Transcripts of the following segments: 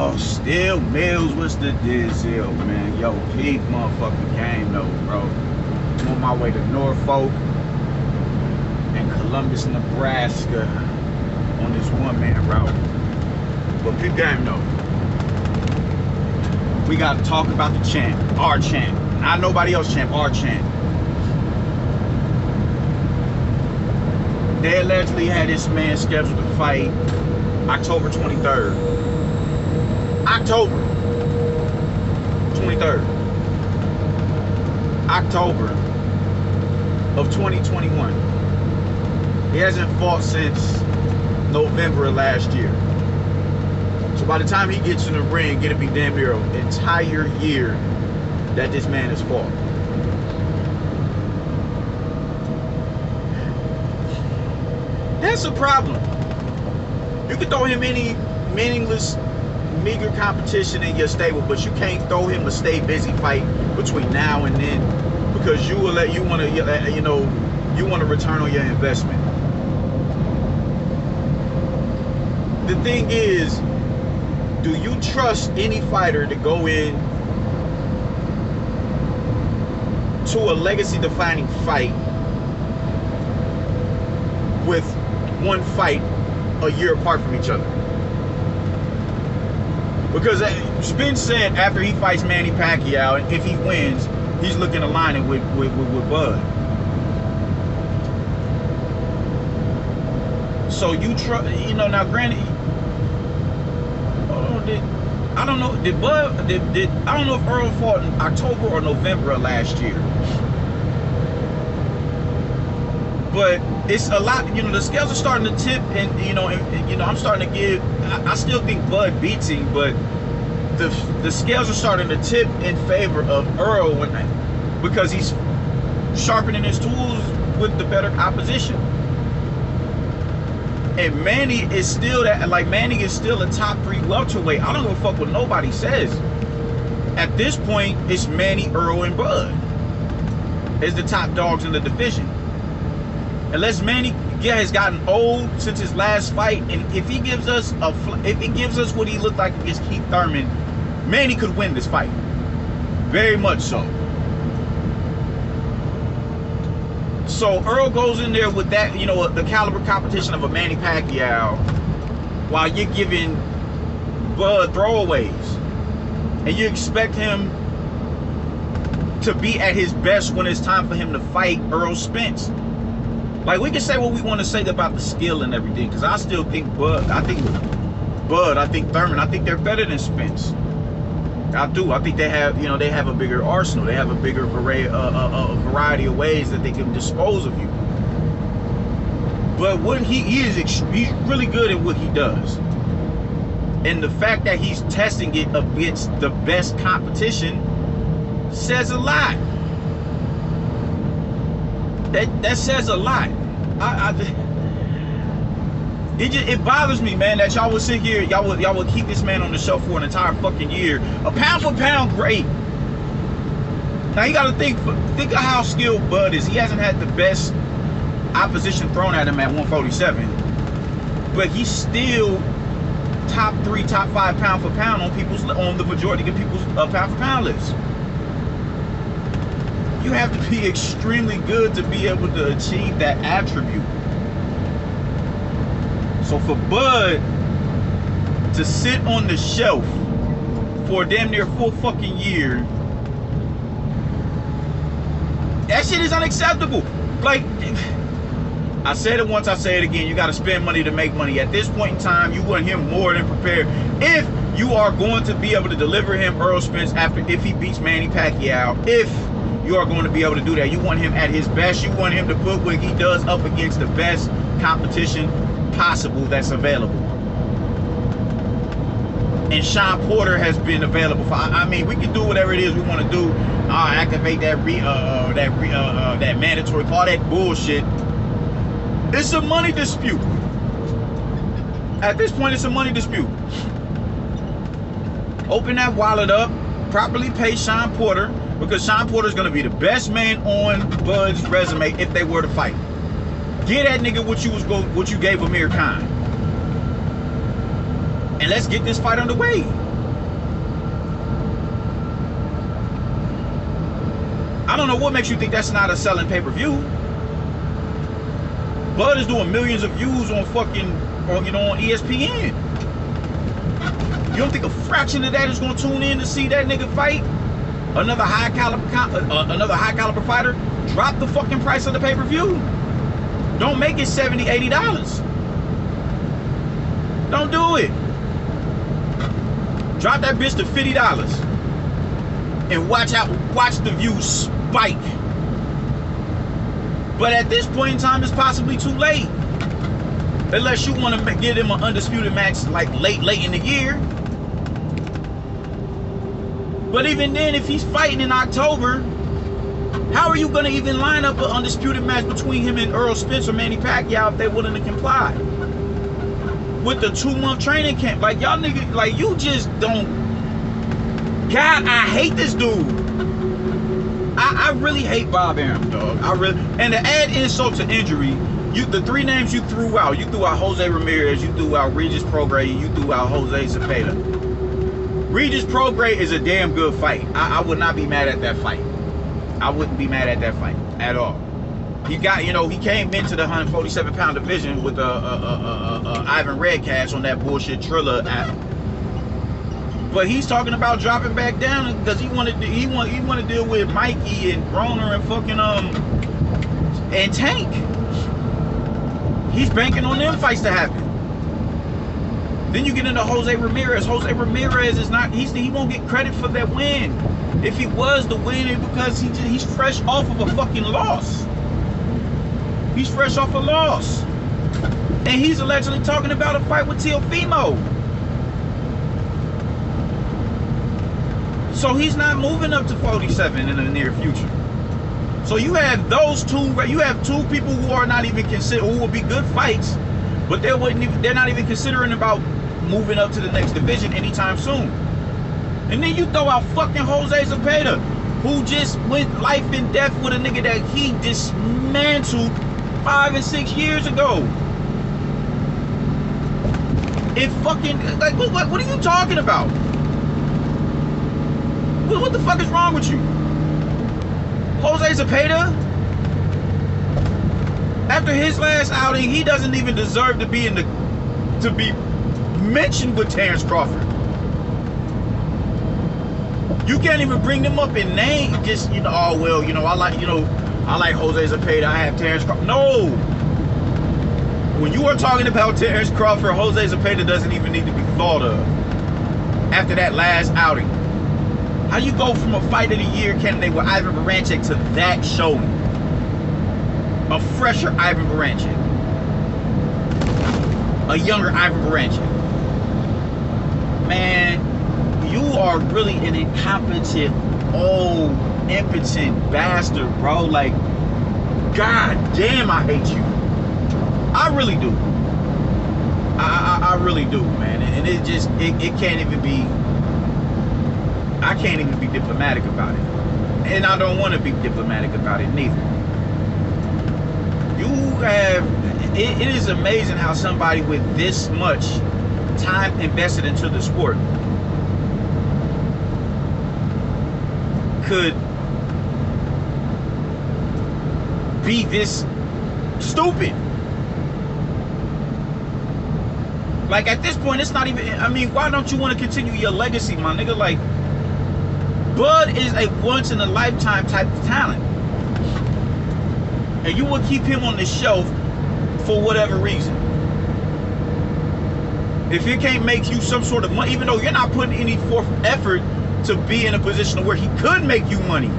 Oh, still Mills, what's the deal, man? Yo, peak motherfucking game though, bro. I'm on my way to Norfolk and Columbus, Nebraska on this one-man route. But peak game though. We gotta talk about the champ, our champ. Not nobody else champ, our champ. They allegedly had this man scheduled to fight October 23rd. October 23rd. October of 2021. He hasn't fought since November of last year. So by the time he gets in the ring, it'll be damn near an entire year that this man has fought. That's a problem. You can throw him any meaningless, meager competition in your stable, but you can't throw him a stay busy fight between now and then, because you want to return on your investment. The thing is, do you trust any fighter to go in to a legacy defining fight with one fight a year apart from each other? Because Spence said after he fights Manny Pacquiao, and if he wins, he's looking to line it with Bud. So you trust, now granted, I don't know, I don't know if Earl fought in October or November of last year. But it's a lot, the scales are starting to tip, and I'm starting to give, I still think Bud beats him, but the scales are starting to tip in favor of Earl because he's sharpening his tools with the better opposition. And Manny is still Manny is still a top 3 welterweight. I don't give a fuck what nobody says. At this point, it's Manny, Earl, and Bud as the top dogs in the division. Unless Manny has gotten old since his last fight, and if he gives us what he looked like against Keith Thurman, Manny could win this fight. Very much so. So Earl goes in there with that, the caliber competition of a Manny Pacquiao, while you're giving Bud throwaways, and you expect him to be at his best when it's time for him to fight Earl Spence. Like, we can say what we want to say about the skill and everything, because I still think I think Thurman, I think they're better than Spence. I do. I think they have, they have a bigger arsenal. They have a bigger variety of ways that they can dispose of you. But what he's really good at what he does. And the fact that he's testing it against the best competition says a lot. That says a lot. It bothers me, man, that y'all would sit here, y'all would keep this man on the show for an entire fucking year. A pound for pound great. Now you gotta think of how skilled Bud is. He hasn't had the best opposition thrown at him at 147, but he's still top 3, top 5 pound for pound on the majority of people's pound for pound list. You have to be extremely good to be able to achieve that attribute. So for Bud to sit on the shelf for damn near 4 fucking year, that shit is unacceptable. Like, I said it once, I say it again, you gotta spend money to make money. At this point in time, you want him more than prepared. If you are going to be able to deliver him Earl Spence if he beats Manny Pacquiao, if you are going to be able to do that, you want him at his best. You want him to put what he does up against the best competition possible that's available. And Sean Porter has been available for, I mean, we can do whatever it is we want to do. Activate that mandatory, all that bullshit. It's a money dispute. At this point, it's a money dispute. Open that wallet up, properly pay Sean Porter, because Sean Porter is going to be the best man on Bud's resume if they were to fight. Get that nigga what you gave Amir Khan, and let's get this fight underway. I don't know what makes you think that's not a selling pay-per-view. Bud is doing millions of views on fucking, on ESPN. You don't think a fraction of that is gonna tune in to see that nigga fight? Another high caliber fighter? Drop the fucking price of the pay-per-view. Don't make it $70, $80. Don't do it. Drop that bitch to $50 and watch the views spike. But at this point in time, it's possibly too late. Unless you want to give him an undisputed match like late in the year. But even then, if he's fighting in October, how are you going to even line up an undisputed match between him and Errol Spence or Manny Pacquiao if they're willing to comply? With the 2-month training camp. Like, y'all niggas, like, you just don't. God, I hate this dude. I really hate Bob Arum, dog. I really. And to add insult to injury, the 3 names you threw out Jose Ramirez, you threw out Regis Prograis, you threw out Jose Zepeda. Regis Prograis is a damn good fight. I would not be mad at that fight. I wouldn't be mad at that fight at all. He got, he came into the 147-pound division with Ivan Redcash on that bullshit Triller app. But he's talking about dropping back down because he want to deal with Mikey and Broner and fucking and Tank. He's banking on them fights to happen. Then you get into Jose Ramirez. Jose Ramirez is not. He won't get credit for that win. If he was the win, it's because he's fresh off of a fucking loss. He's fresh off a loss. And he's allegedly talking about a fight with Teofimo. So he's not moving up to 47 in the near future. So you have those two. You have 2 people who are not even who will be good fights, but they're not even considering about moving up to the next division anytime soon. And then you throw out fucking Jose Zepeda, who just went life and death with a nigga that he dismantled 5 and 6 years ago. It fucking, like, what are you talking about? What the fuck is wrong with you? Jose Zepeda, after his last outing, he doesn't even deserve to be mentioned with Terrence Crawford. You can't even bring them up in name. Just, oh well, I like Jose Zepeda, I have Terrence Crawford. No. When you are talking about Terrence Crawford, Jose Zepeda doesn't even need to be thought of after that last outing. How you go from a fight of the year candidate with Ivan Baranchyk to that showing? A fresher Ivan Baranchyk. A younger Ivan Baranchyk. Man, you are really an incompetent, old, impotent bastard, bro. Like, god damn, I hate you. I really do. I really do, man. And it just, it can't even be, I can't even be diplomatic about it. And I don't want to be diplomatic about it neither. You have, it is amazing how somebody with this much time invested into the sport could be this stupid. Like, at this point, it's not even, I mean, why don't you want to continue your legacy, my nigga? Like, Bud is a once-in-a-lifetime type of talent. And you will keep him on the shelf for whatever reason. If it can't make you some sort of money, even though you're not putting any forth effort to be in a position where he could make you money,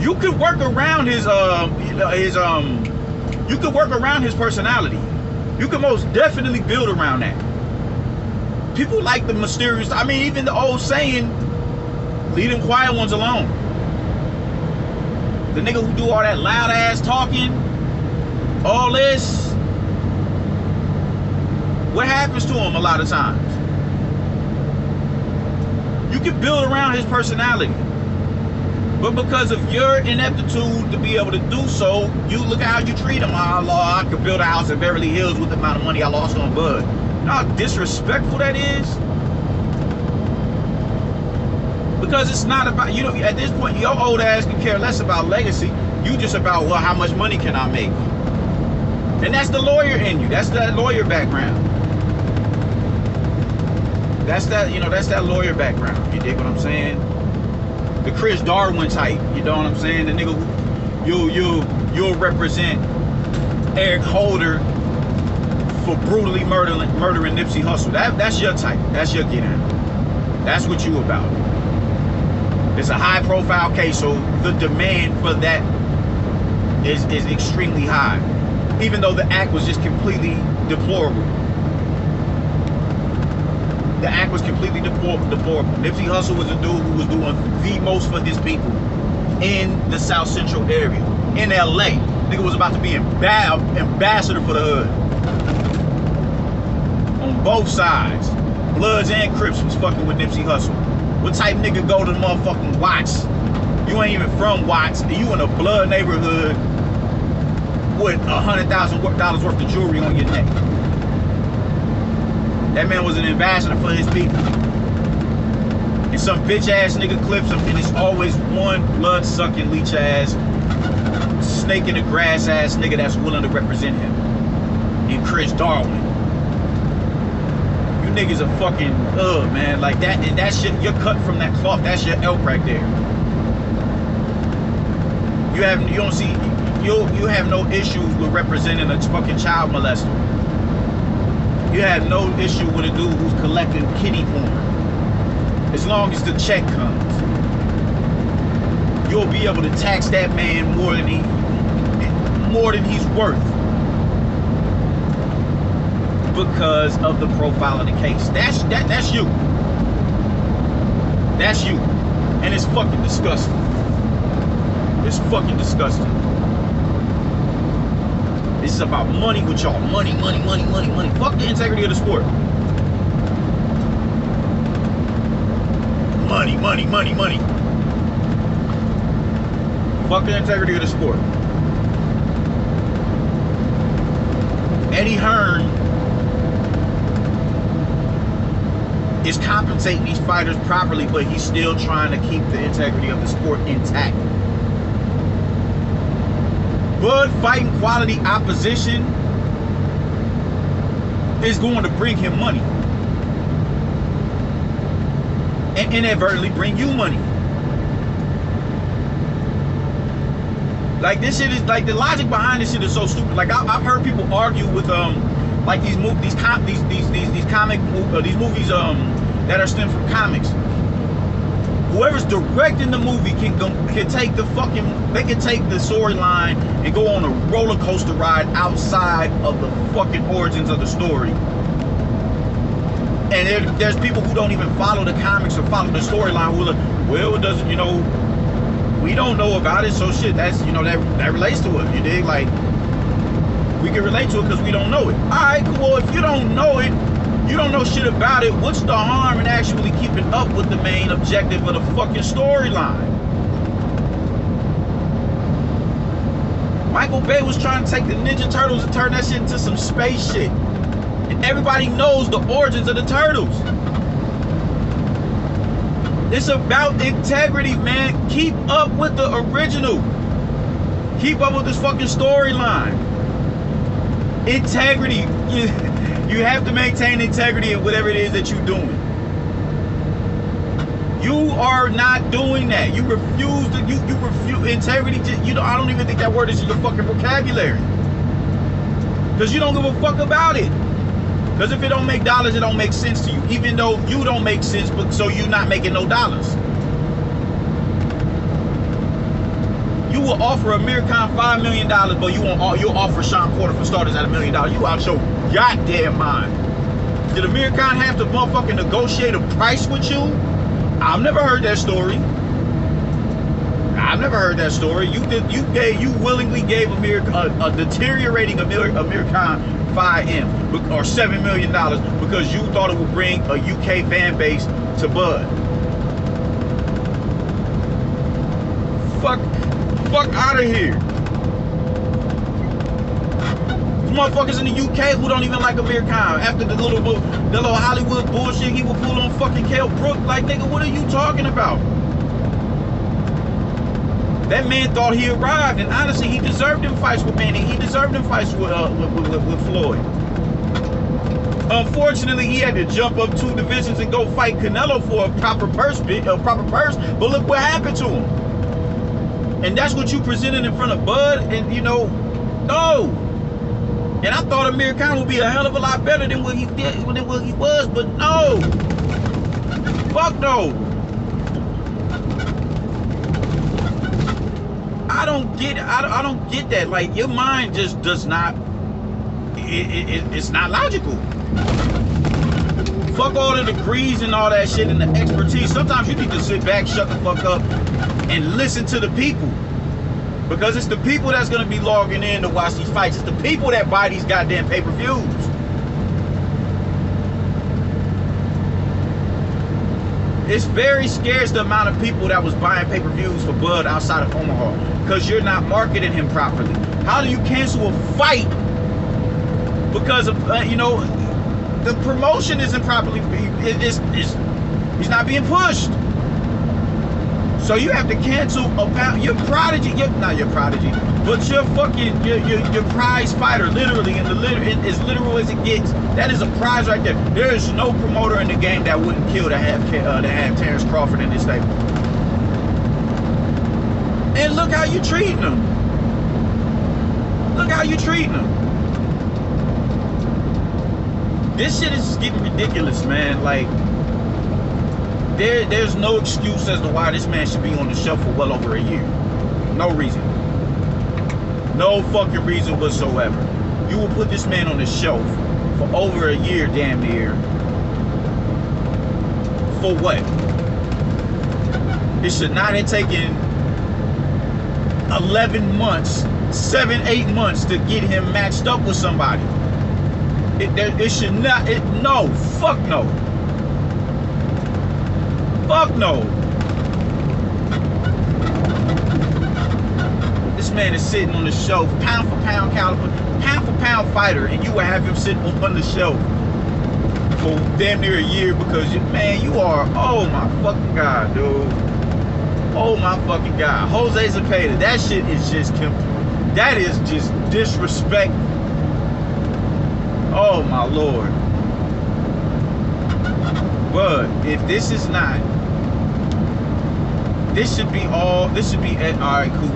you could work around his you could work around his personality. You can most definitely build around that. People like the mysterious, I mean, even the old saying, leave them quiet ones alone. The nigga who do all that loud ass talking, all this, what happens to him a lot of times? You can build around his personality. But because of your ineptitude to be able to do so, you look at how you treat him. Oh, Lord, I could build a house in Beverly Hills with the amount of money I lost on Bud. You know how disrespectful that is? Because it's not about, you know, at this point, your old ass can care less about legacy. You just about, well, how much money can I make? And that's the lawyer in you. That's that lawyer background. That's that, you know, that's that lawyer background. You dig what I'm saying? The Chris Darwin type. You know what I'm saying? The nigga who you'll represent Eric Holder for brutally murdering Nipsey Hussle. That's your type. That's your get out. That's what you about. It's a high profile case, so the demand for that is extremely high. Even though the act was just completely deplorable. The act was completely deplorable. Nipsey Hussle was a dude who was doing the most for his people in the South Central area. In LA. Nigga was about to be ambassador for the hood. On both sides. Bloods and Crips was fucking with Nipsey Hussle. What type nigga go to the motherfucking Watts? You ain't even from Watts. You in a blood neighborhood with $100,000 worth of jewelry on your neck. That man was an ambassador for his people. And some bitch ass nigga clips him, and it's always one blood sucking leech ass, snake in the grass ass nigga that's willing to represent him. And Chris Darwin. You niggas are fucking man. Like that shit, you're cut from that cloth. That's your elk right there. You have no issues with representing a fucking child molester. You have no issue with a dude who's collecting kitty porn. As long as the check comes. You'll be able to tax that man more than he's worth. Because of the profile of the case. That's you. That's you. And it's fucking disgusting. It's fucking disgusting. This is about money with y'all. Money. Fuck the integrity of the sport. Money. Fuck the integrity of the sport. Eddie Hearn is compensating these fighters properly, but he's still trying to keep the integrity of the sport intact. Bud fighting quality opposition is going to bring him money. And inadvertently bring you money. Like this shit is like the logic behind this shit is so stupid. Like I've heard people argue with like these movies that are stemmed from comics. Whoever's directing the movie can take the storyline and go on a roller coaster ride outside of the fucking origins of the story. And there's people who don't even follow the comics or follow the storyline who are like, well, it doesn't, you know, we don't know about it, so shit, that's, you know, that relates to it. You dig? Like, we can relate to it because we don't know it. Alright, cool. Well, if you don't know it, you don't know shit about it, what's the harm in actually keeping up with the main objective of the fucking storyline? Michael Bay was trying to take the Ninja Turtles and turn that shit into some space shit. And everybody knows the origins of the Turtles. It's about integrity, man. Keep up with the original. Keep up with this fucking storyline. Integrity. You have to maintain integrity in whatever it is that you're doing. You are not doing that. You refuse to. You refuse integrity. You know, I don't even think that word is in your fucking vocabulary. Because you don't give a fuck about it. Because if it don't make dollars, it don't make sense to you. Even though you don't make sense, but so you're not making no dollars. You will offer Amir Khan $5 million, but you'll offer Sean Porter for starters at $1 million. You out your goddamn mind. Did Amir Khan have to motherfucking negotiate a price with you? I've never heard that story. I've never heard that story. You willingly gave Amir a deteriorating Amir Khan 5M or $7 million because you thought it would bring a UK fan base to Bud. Fuck out of here. motherfuckers in the UK who don't even like Amir Khan. After the little Hollywood bullshit he would pull on fucking Kell Brook. Like, nigga, what are you talking about? That man thought he arrived, and honestly, he deserved them fights with Manny. He deserved them fights with Floyd. Unfortunately, he had to jump up 2 divisions and go fight Canelo for a proper purse. But look what happened to him. And that's what you presented in front of Bud, and you know, no. And I thought Amir Khan would be a hell of a lot better than what he did, than what he was, but no. Fuck no. I don't get that. Like, your mind just does not. It's not logical. Fuck all the degrees and all that shit and the expertise. Sometimes you need to sit back, shut the fuck up, and listen to the people. Because it's the people that's gonna be logging in to watch these fights. It's the people that buy these goddamn pay-per-views. It's very scarce the amount of people that was buying pay-per-views for Bud outside of Omaha. Because you're not marketing him properly. How do you cancel a fight because of, you know, the promotion isn't properly, he's not being pushed. So you have to cancel about your prodigy, not your prodigy, but your fucking, your prize fighter, literally, and as literal as it gets. That is a prize right there. There is no promoter in the game that wouldn't kill to have Terrence Crawford in this stable. And look how you treating him. Look how you treating him. This shit is getting ridiculous, man. Like, there's no excuse as to why this man should be on the shelf for well over a year. No reason. No fucking reason whatsoever. You will put this man on the shelf for over a year, damn near. For what? It should not have taken 11 months, 7-8 months to get him matched up with somebody. It should not, no, fuck no. Fuck no. This man is sitting on the shelf, pound for pound caliber, pound for pound fighter, and you will have him sitting on the shelf for damn near a year because, man, you are, oh my fucking God, dude. Oh my fucking God. Jose Zepeda, that shit is just, that is just disrespect. Oh my Lord. But if this is not, this should be all right, cool.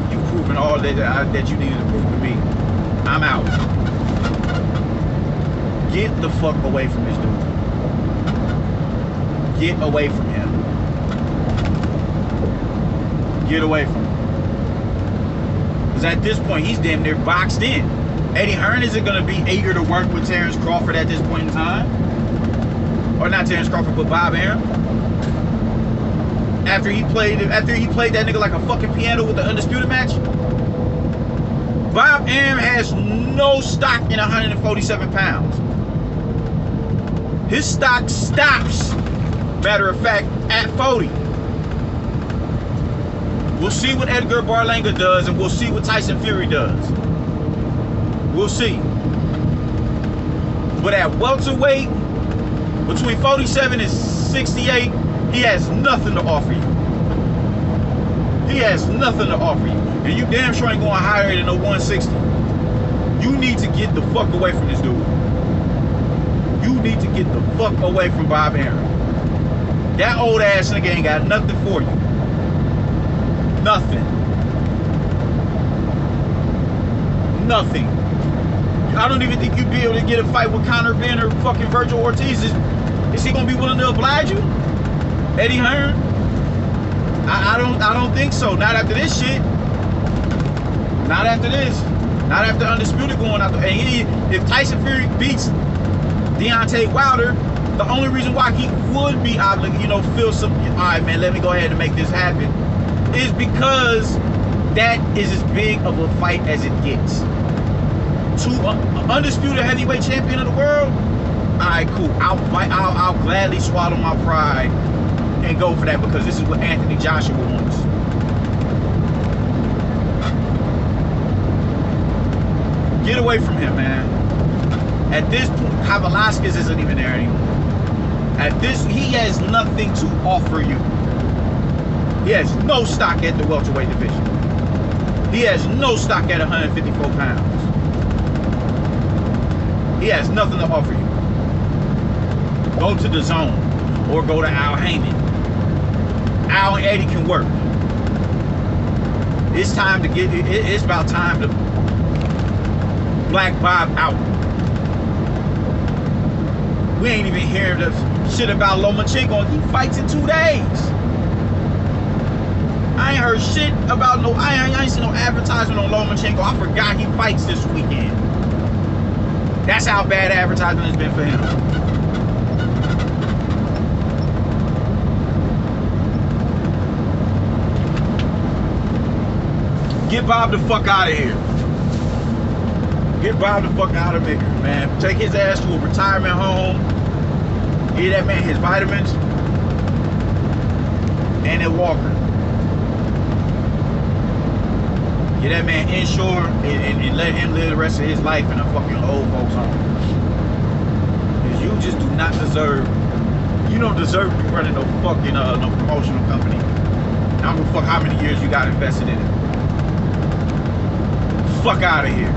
You proven all that you needed to prove to me. I'm out. Get the fuck away from this dude. Get away from him. Get away from him. Because at this point, he's damn near boxed in. Eddie Hearn isn't going to be eager to work with Terrence Crawford at this point in time. Or not Terrence Crawford, but Bob Arum. After he played that nigga like a fucking piano with the Undisputed match. Bob Arum has no stock in 147 pounds. His stock stops, matter of fact, at 40. We'll see what Edgar Berlanga does, and we'll see what Tyson Fury does. We'll see. But at welterweight, between 47 and 68, he has nothing to offer you. He has nothing to offer you. And you damn sure ain't going higher than a 160. You need to get the fuck away from this dude. You need to get the fuck away from Bob Arum. That old ass nigga ain't got nothing for you. Nothing. Nothing. I don't even think you'd be able to get a fight with Conor Benn or fucking Virgil Ortiz. Is he gonna be willing to oblige you? Eddie Hearn? I don't think so. Not after this shit. Not after this. Not after Undisputed going out there. And if Tyson Fury beats Deontay Wilder, the only reason why he would be obligated, you know, feel some, all right, man, let me go ahead and make this happen, is because that is as big of a fight as it gets. To undisputed heavyweight champion of the world, all right, cool. I'll gladly swallow my pride and go for that because this is what Anthony Joshua wants. Get away from him, man. At this point, Velasquez isn't even there anymore. At this, he has nothing to offer you. He has no stock at the welterweight division. He has no stock at 154 pounds. He has nothing to offer you. Go to the Zone or go to Al Heyman. Al and Eddie can work. It's time to get, it's about time to black Bob out. We ain't even hearing the shit about Lomachenko. He fights in 2 days. I ain't heard shit about no, I ain't seen no advertisement on Lomachenko. I forgot he fights this weekend. That's how bad advertisement has been for him. Get Bob the fuck out of here. Get Bob the fuck out of here, man. Take his ass to a retirement home. Give that man his vitamins and a walker. Get that man insured and let him live the rest of his life in a fucking old folks home. Because you just do not deserve, you don't deserve to be running no fucking no promotional company. I don't give a fuck how many years you got invested in it. Fuck out of here.